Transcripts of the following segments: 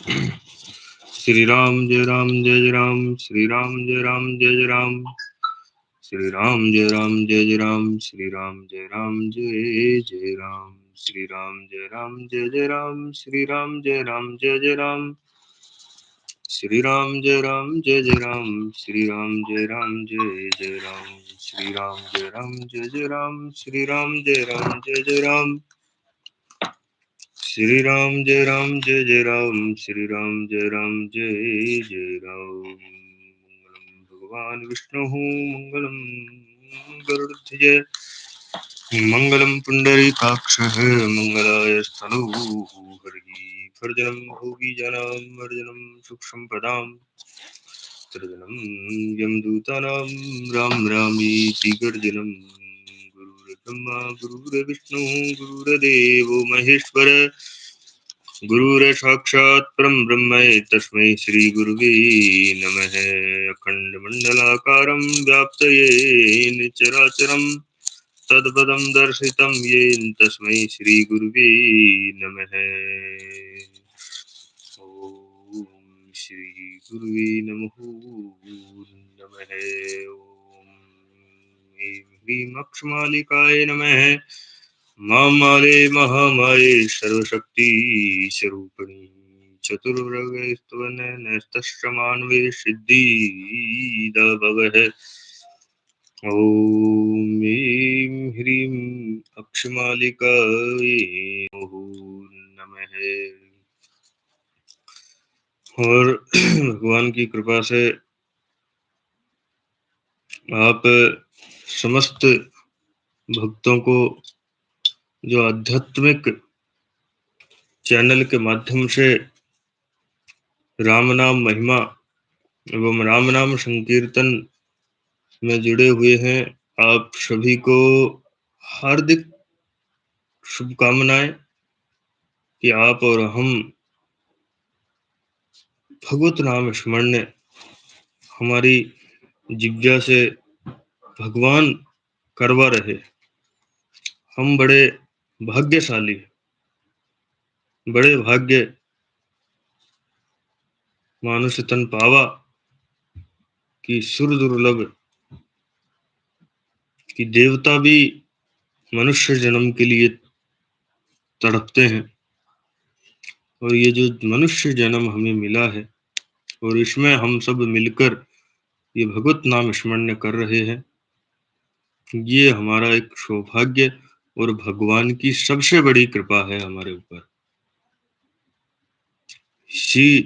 श्री राम जय राम जय जय राम, श्री राम जय राम जय जय राम, श्री राम जय राम जय जय राम, श्री राम जय राम जय जय राम, श्री राम जय राम जय जय राम, श्री राम जय राम जय जय राम, श्री राम जय राम जय जय राम, श्री राम जय राम जय जय राम, श्री राम जय राम जय जय राम, श्री राम जय राम जय जय राम, श्री राम जय राम जय जय राम, श्री राम जय राम जय जय राम। मंगलम भगवान विष्णु मंगलम गरुड़ध्वज मंगलम पुंडरीकाक्षः मंगलाय स्तनु हरि भर्जनं भोगी जनाम अर्जनं सूक्ष्म पदाम तर्जनं यमदूतानां राम रामीति गर्जनं गुरुर्ब्रह्मा गुरुर्विष्णु गुरुर्देवो महेश्वर गुरुर्साक्षात् परं ब्रह्म तस्मै श्री गुरुवे नमः। अखण्डमण्डलाकारं व्याप्तयेन चराचरं तत्पदं दर्शितं येन तस्मै श्री गुरुवे नमः। ॐ श्री गुरुवे नमः। ॐ ह्रीं अक्षमालिकाय नमः। मामाले महामाये सर्वशक्ति स्वरूपिणी चतुर्वर्गस्तवनस्तस्य मानवे सिद्धिदा भवः। ॐ ऐं ह्रीं अक्षमालिकायै नमः। और भगवान की कृपा से आप समस्त भक्तों को जो आध्यात्मिक चैनल के माध्यम से राम नाम महिमा एवं राम नाम संकीर्तन में जुड़े हुए हैं, आप सभी को हार्दिक शुभकामनाएं कि आप और हम भगवत नाम स्मरण हमारी जिज्ञा से भगवान करवा रहे। हम बड़े भाग्यशाली, बड़े भाग्य मानुष तन पावा कि सुर दुर्लभ कि देवता भी मनुष्य जन्म के लिए तड़पते हैं। और ये जो मनुष्य जन्म हमें मिला है और इसमें हम सब मिलकर ये भगवत नाम स्मरण कर रहे हैं, ये हमारा एक सौभाग्य और भगवान की सबसे बड़ी कृपा है हमारे ऊपर। इसी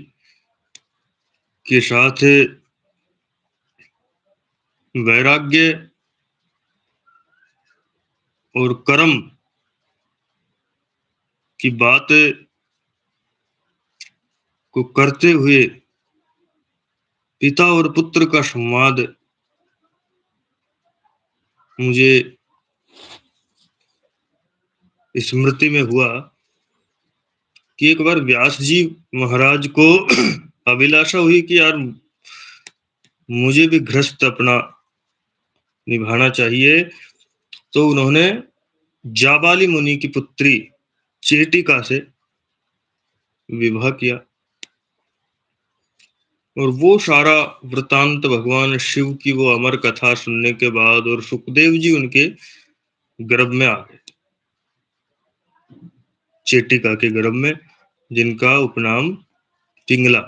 के साथ वैराग्य और कर्म की बात को करते हुए पिता और पुत्र का संवाद मुझे स्मृति में हुआ कि एक बार व्यास जी महाराज को अभिलाषा हुई कि यार मुझे भी गृहस्थ अपना निभाना चाहिए। तो उन्होंने जाबाली मुनि की पुत्री चेटिका से विवाह किया और वो सारा वृतांत भगवान शिव की वो अमर कथा सुनने के बाद और सुखदेव जी उनके गर्भ में आ गए, चेटिका के गर्भ में, जिनका उपनाम पिंगला।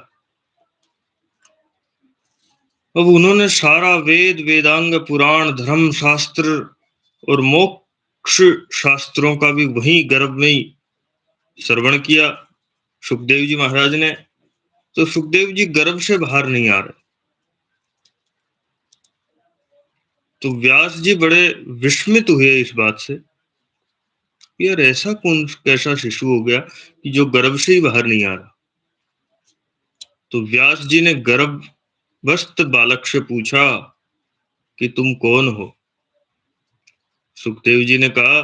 अब उन्होंने सारा वेद वेदांग पुराण धर्म शास्त्र और मोक्ष शास्त्रों का भी वहीं गर्भ में ही श्रवण किया सुखदेव जी महाराज ने। तो सुखदेव जी गर्भ से बाहर नहीं आ रहे। तो व्यास जी बड़े विस्मित हुए इस बात से, यार ऐसा कौन कैसा शिशु हो गया कि जो गर्भ से ही बाहर नहीं आ रहा। तो व्यास जी ने गर्भस्थ बालक से पूछा कि तुम कौन हो। सुखदेव जी ने कहा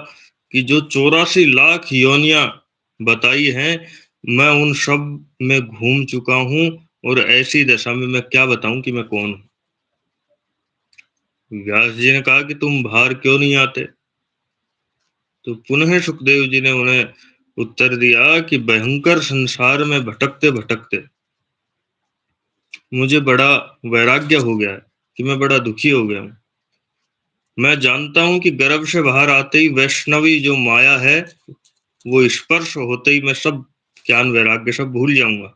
कि जो 84 लाख योनियां बताई हैं, मैं उन सब में घूम चुका हूं और ऐसी दशा में मैं क्या बताऊं कि मैं कौन हूं। व्यास जी ने कहा कि तुम बाहर क्यों नहीं आते। तो पुनः सुखदेव जी ने उन्हें उत्तर दिया कि भयंकर संसार में भटकते भटकते मुझे बड़ा वैराग्य हो गया है कि मैं बड़ा दुखी हो गया हूँ। मैं जानता हूँ कि गर्भ से बाहर आते ही वैष्णवी जो माया है, वो स्पर्श होते ही मैं सब ज्ञान वैराग्य सब भूल जाऊंगा।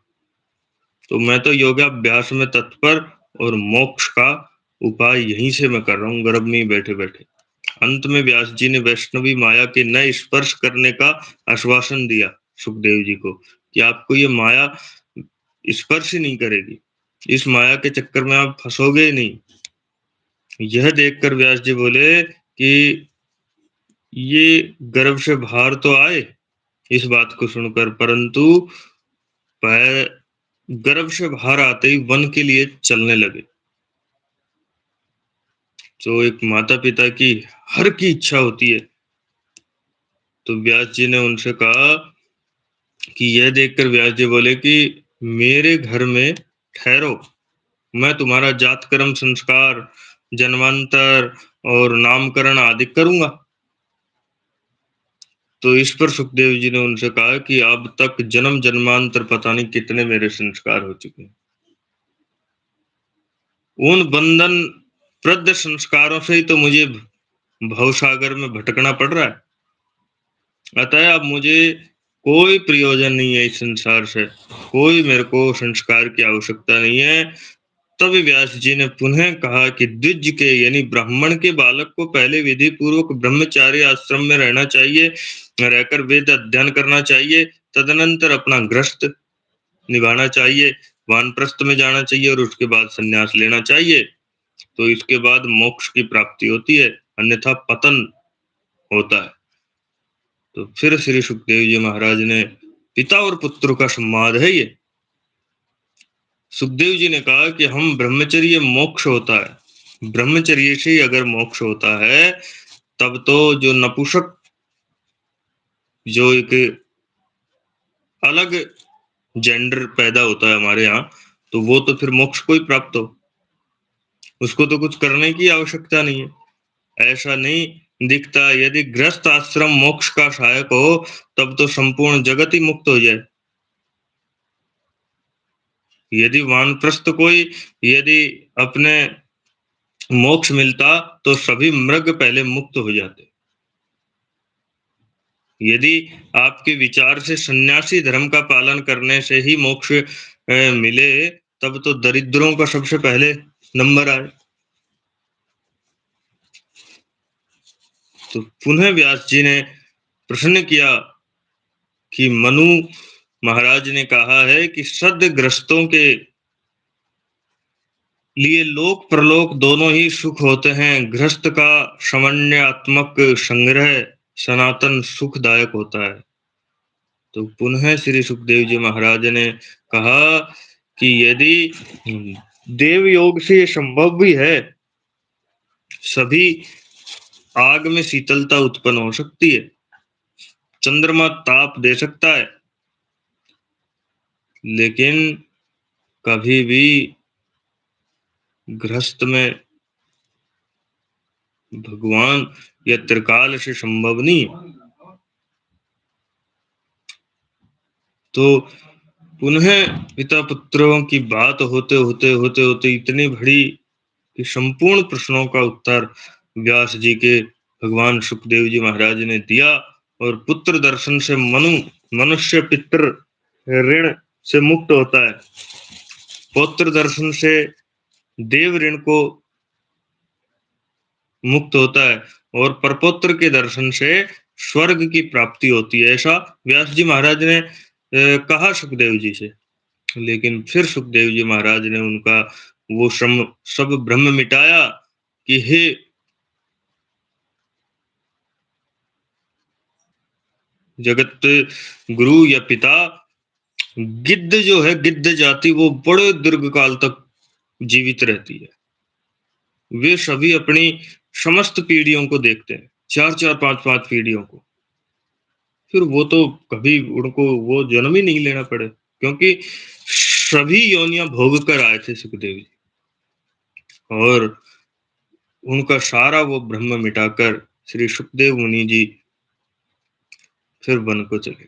तो मैं तो योगाभ्यास में तत्पर और मोक्ष का उपाय यहीं से मैं कर रहा हूँ, गर्भ में ही बैठे बैठे। अंत में व्यास जी ने वैष्णवी माया के न स्पर्श करने का आश्वासन दिया सुखदेव जी को कि आपको ये माया स्पर्श ही नहीं करेगी, इस माया के चक्कर में आप फंसोगे ही नहीं। यह देखकर व्यास जी बोले कि ये गर्भ से बाहर तो आए इस बात को सुनकर, परंतु गर्भ से बाहर आते ही वन के लिए चलने लगे। जो एक माता पिता की हर की इच्छा होती है। तो व्यास जी ने उनसे कहा कि यह देखकर व्यास जी बोले कि मेरे घर में ठहरो, मैं तुम्हारा जात कर्म संस्कार जन्मांतर और नामकरण आदि करूंगा। तो इस पर सुखदेव जी ने उनसे कहा कि अब तक जन्म जन्मांतर पता नहीं कितने मेरे संस्कार हो चुके हैं, उन बंधन प्रद संस्कारों से ही तो मुझे भवसागर में भटकना पड़ रहा है। अतः अब मुझे कोई प्रयोजन नहीं है इस संसार से, कोई मेरे को संस्कार की आवश्यकता नहीं है। तब व्यास जी ने पुनः कहा कि द्विज के यानी ब्राह्मण के बालक को पहले विधि पूर्वक ब्रह्मचार्य आश्रम में रहना चाहिए, रहकर वेद अध्ययन करना चाहिए, तदनंतर अपना गृहस्थ निभाना चाहिए, वानप्रस्थ में जाना चाहिए और उसके बाद संन्यास लेना चाहिए। तो इसके बाद मोक्ष की प्राप्ति होती है, अन्यथा पतन होता है। तो फिर श्री सुखदेव जी महाराज ने, पिता और पुत्र का संवाद है ये, सुखदेव जी ने कहा कि हम ब्रह्मचर्य मोक्ष होता है, ब्रह्मचर्य से ही अगर मोक्ष होता है तब तो जो नपुंसक जो एक अलग जेंडर पैदा होता है हमारे यहाँ, तो वो तो फिर मोक्ष को ही प्राप्त हो, उसको तो कुछ करने की आवश्यकता नहीं है। ऐसा नहीं दिखता, यदि गृहस्थ आश्रम मोक्ष का सहायक हो तब तो संपूर्ण जगत ही मुक्त हो जाए। यदि वानप्रस्थ कोई यदि अपने मोक्ष मिलता तो सभी मृग पहले मुक्त हो जाते। यदि आपके विचार से सन्यासी धर्म का पालन करने से ही मोक्ष मिले, तब तो दरिद्रों का सबसे पहले नंबर आए। तो पुनः व्यास जी ने प्रश्न किया कि मनु महाराज ने कहा है कि सद्ग्रस्तों के लिए लोक प्रलोक दोनों ही सुख होते हैं, गृहस्थ का समन्वयात्मक संग्रह सनातन सुखदायक होता है। तो पुनः श्री सुखदेव जी महाराज ने कहा कि यदि देव योग से ये संभव भी है, सभी आग में शीतलता उत्पन्न हो सकती है, चंद्रमा ताप दे सकता है, लेकिन कभी भी गृहस्थ में भगवान या त्रिकाल से संभव नहीं। तो पुनः पिता पुत्रों की बात होते होते होते होते इतनी बड़ी कि संपूर्ण प्रश्नों का उत्तर व्यास जी के भगवान सुखदेव जी महाराज ने दिया। और पुत्र दर्शन से मनुष्य पितृ ऋण से मुक्त होता है, पौत्र दर्शन से देव ऋण को मुक्त होता है, और परपौत्र के दर्शन से स्वर्ग की प्राप्ति होती है, ऐसा व्यास जी महाराज ने कहा सुखदेव जी से। लेकिन फिर सुखदेव जी महाराज ने उनका वो सब भ्रम मिटाया कि हे जगत गुरु या पिता, गिद्ध जो है, गिद्ध जाति वो बड़े दीर्घ काल तक जीवित रहती है। वे सभी अपनी समस्त पीढ़ियों को देखते हैं, चार चार पांच पांच पीढ़ियों को। फिर वो तो कभी उनको वो जन्म ही नहीं लेना पड़े, क्योंकि सभी योनियां भोग कर आए थे सुखदेव जी, और उनका सारा वो ब्रह्म मिटाकर श्री सुखदेव मुनि जी फिर वन को चले।